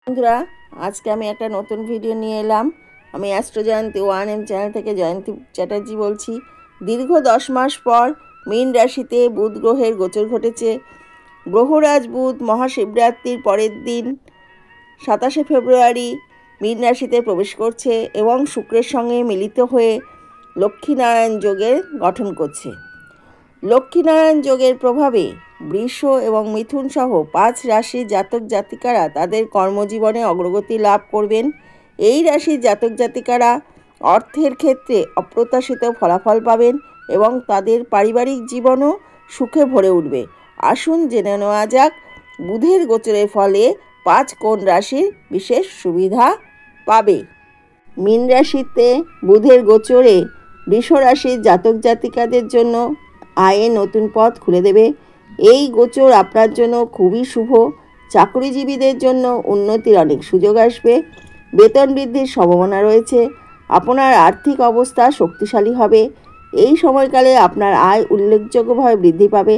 বন্ধুরা, আজকে আমি একটা নতুন ভিডিও নিয়ে এলাম। আমি অ্যাস্ট্রো জয়ন্তী 1M চ্যানেল থেকে জয়ন্তী চ্যাটার্জি বলছি। দীর্ঘ 10 মাস পর মীন রাশিতে বুধ গ্রহের গোচর ঘটেছে। গ্রহরাজ বুধ মহাশিবরাত্রির পরের দিন 27শে ফেব্রুয়ারি মীন রাশিতে প্রবেশ করছে এবং শুক্রের সঙ্গে মিলিত হয়ে লক্ষ্মীনারায়ণ যোগের গঠন করছে। লক্ষ্মীনারায়ণ যোগের প্রভাবে বৃষ এবং মিথুন সহ 5 রাশির জাতক জাতিকারা তাদের কর্মজীবনে অগ্রগতি লাভ করবেন। এই রাশির জাতক জাতিকারা অর্থের ক্ষেত্রে অপ্রত্যাশিত ফলাফল পাবেন এবং তাদের পারিবারিক জীবনও সুখে ভরে উঠবে। আসুন জেনে নেওয়া যাক বুধের গোচরের ফলে 5 কোন রাশির বিশেষ সুবিধা পাবে। মীন রাশিতে বুধের গোচরে বৃষ রাশির জাতক জাতিকাদের জন্য আয়ে নতুন পথ খুলে দেবে। এই গোচর আপনার জন্য খুবই শুভ। চাকরিজীবীদের জন্য উন্নতির অনেক সুযোগ আসবে। বেতন বৃদ্ধির সম্ভাবনা রয়েছে। আপনার আর্থিক অবস্থা শক্তিশালী হবে। এই সময়কালে আপনার আয় উল্লেখযোগ্যভাবে বৃদ্ধি পাবে।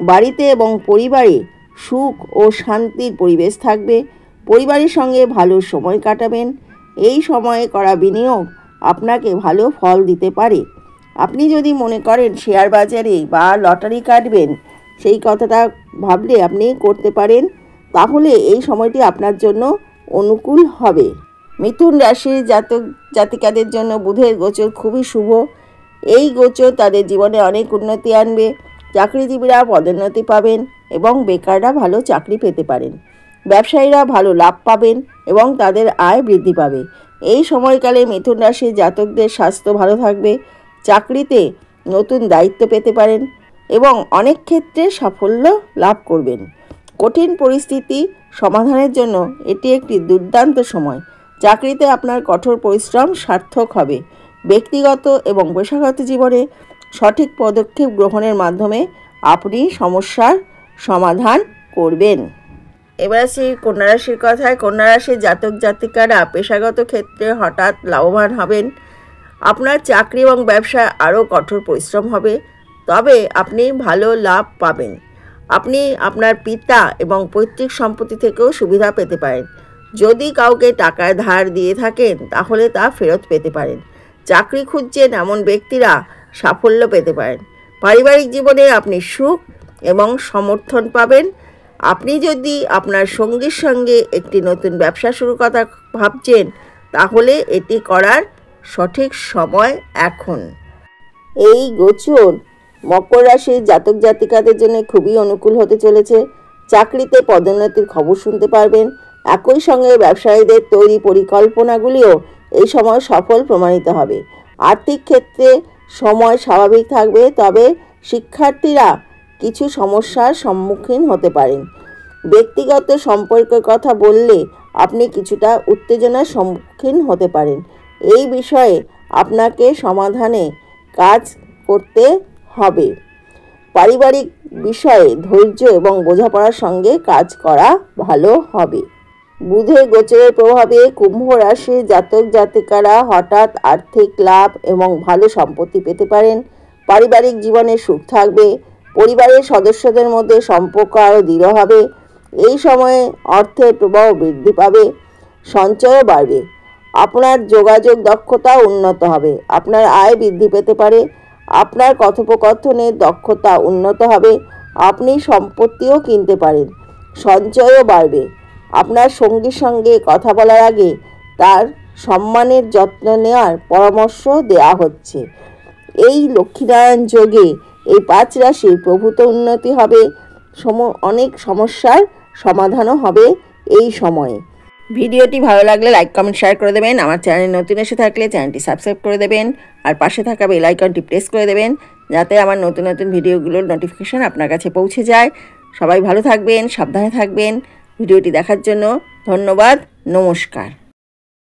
বাড়িতে এবং পরিবারে সুখ ও শান্তির পরিবেশ থাকবে। পরিবারের সঙ্গে ভালো সময় কাটাবেন। এই সময়ে করা বিনিয়োগ আপনাকে ভালো ফল দিতে পারে। আপনি যদি মনে করেন শেয়ার বাজারে বা লটারি কাটবেন, সেই কথাটা ভাবলে আপনি করতে পারেন, তাহলে এই সময়টি আপনার জন্য অনুকূল হবে। মিথুন রাশির জাতক জাতিকাদের জন্য বুধের গোচর খুবই শুভ। এই গোচর তাদের জীবনে অনেক উন্নতি আনবে। চাকরিজীবীরা পদোন্নতি পাবেন এবং বেকাররা ভালো চাকরি পেতে পারেন। ব্যবসায়ীরা ভালো লাভ পাবেন এবং তাদের আয় বৃদ্ধি পাবে। এই সময়কালে মিথুন রাশির জাতকদের স্বাস্থ্য ভালো থাকবে। চাকরিতে নতুন দায়িত্ব পেতে পারেন এবং অনেক ক্ষেত্রে সাফল্য লাভ করবেন। কঠিন পরিস্থিতি সমাধানের জন্য এটি একটি দুর্দান্ত সময়। চাকরিতে আপনার কঠোর পরিশ্রম সার্থক হবে। ব্যক্তিগত এবং পেশাগত জীবনে সঠিক পদক্ষেপ গ্রহণের মাধ্যমে আপনি সমস্যার সমাধান করবেন। এবার আসি কন্যা রাশির কথায়। কন্যা রাশির জাতক জাতিকারা পেশাগত ক্ষেত্রে হঠাৎ লাভবান হবেন। আপনার চাকরি এবং ব্যবসায় আরও কঠোর পরিশ্রম হবে, তবে আপনি ভালো লাভ পাবেন। আপনি আপনার পিতা এবং পৈতৃক সম্পত্তি থেকেও সুবিধা পেতে পারেন। যদি কাউকে টাকার ধার দিয়ে থাকেন তাহলে তা ফেরত পেতে পারেন। চাকরি খুঁজছেন এমন ব্যক্তিরা সাফল্য পেতে পারেন। পারিবারিক জীবনে আপনি সুখ এবং সমর্থন পাবেন। আপনি যদি আপনার সঙ্গীর সঙ্গে একটি নতুন ব্যবসা শুরু কথা ভাবছেন, তাহলে এটি করার সঠিক সময় এখন। এই গোচর মকর রাশির জাতক জাতিকাদের জন্য খুবই অনুকূল হতে চলেছে। চাকরিতে পদোন্নতির খবর শুনতে পারবেন। একই সঙ্গে ব্যবসায়ীদের তৈরি পরিকল্পনাগুলিও এই সময় সফল প্রমাণিত হবে। আর্থিক ক্ষেত্রে সময় স্বাভাবিক থাকবে, তবে শিক্ষার্থীরা কিছু সমস্যার সম্মুখীন হতে পারেন। ব্যক্তিগত সম্পর্কের কথা বললে আপনি কিছুটা উত্তেজনার সম্মুখীন হতে পারেন। এই বিষয়ে আপনাকে সমাধানে কাজ করতে হবে। পারিবারিক বিষয়ে ধৈর্য এবং বোঝাপড়ার সঙ্গে কাজ করা ভালো হবে। বুধের গোচরের প্রভাবে কুম্ভ রাশির জাতক জাতিকারা হঠাৎ আর্থিক লাভ এবং ভালো সম্পত্তি পেতে পারেন। পারিবারিক জীবনে সুখ থাকবে। পরিবারের সদস্যদের মধ্যে সম্পর্ক আরও দৃঢ় হবে। এই সময়ে অর্থের প্রবাহ বৃদ্ধি পাবে, সঞ্চয়ও বাড়বে। আপনার যোগাযোগ দক্ষতা উন্নত হবে। আপনার আয় বৃদ্ধি পেতে পারে। আপনার কথোপকথনের দক্ষতা উন্নত হবে। আপনি সম্পত্তিও কিনতে পারেন। সঞ্চয়ও বাড়বে। আপনার সঙ্গীর সঙ্গে কথা বলার আগে তার সম্মানের যত্ন নেওয়ার পরামর্শ দেওয়া হচ্ছে। এই লক্ষ্মীনারায়ণ যোগে এই 5 রাশির প্রভূত উন্নতি হবে। অনেক সমস্যার সমাধানও হবে এই সময়ে। ভিডিওটি ভালো লাগলে লাইক কমেন্ট শেয়ার করে দেবেন। আমার চ্যানেল নতুন এসে থাকলে চ্যানেলটি সাবস্ক্রাইব করে দেবেন আর পাশে থাকা বেল আইকনটি প্রেস করে দেবেন, যাতে আমার নতুন নতুন ভিডিওগুলোর নোটিফিকেশন আপনার কাছে পৌঁছে যায়। সবাই ভালো থাকবেন, সাবধানে থাকবেন। ভিডিওটি দেখার জন্য ধন্যবাদ। নমস্কার।